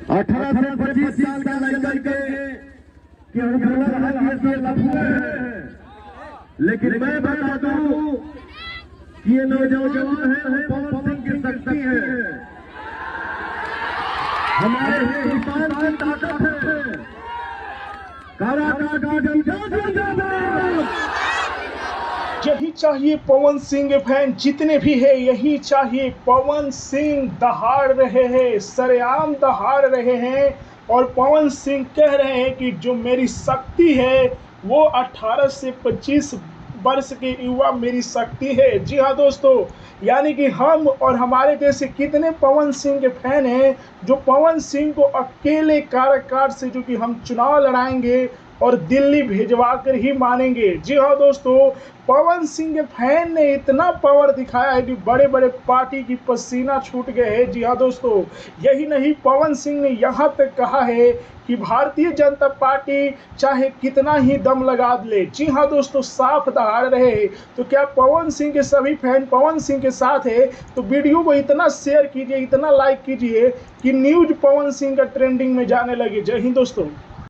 18 से 25 साल का लड़का के लफुए हैं, लेकिन मैं बता दूं कि ये नौजवान है पवन सिंह की शक्ति है, हमारे हिंदुस्तान की ताकत है। यही चाहिए पवन सिंह फैन जितने भी है, यही चाहिए। पवन सिंह दहाड़ रहे हैं, सरेआम दहाड़ रहे हैं और पवन सिंह कह रहे हैं कि जो मेरी शक्ति है वो 18 से 25 वर्ष के युवा मेरी शक्ति है। जी हाँ दोस्तों, यानी कि हम और हमारे जैसे कितने पवन सिंह के फैन हैं जो पवन सिंह को अकेले कार्यकाल से जो कि हम चुनाव लड़ाएंगे और दिल्ली भेजवा कर ही मानेंगे। जी हाँ दोस्तों, पवन सिंह के फैन ने इतना पावर दिखाया है कि बड़े बड़े पार्टी की पसीना छूट गए हैं। जी हाँ दोस्तों, यही नहीं, पवन सिंह ने यहाँ तक कहा है कि भारतीय जनता पार्टी चाहे कितना ही दम लगा ले। जी हाँ दोस्तों, साफ दहाड़ रहे हैं। तो क्या पवन सिंह के सभी फैन पवन सिंह के साथ है? तो वीडियो को इतना शेयर कीजिए, इतना लाइक कीजिए कि न्यूज पवन सिंह का ट्रेंडिंग में जाने लगे। जय हिंद दोस्तों।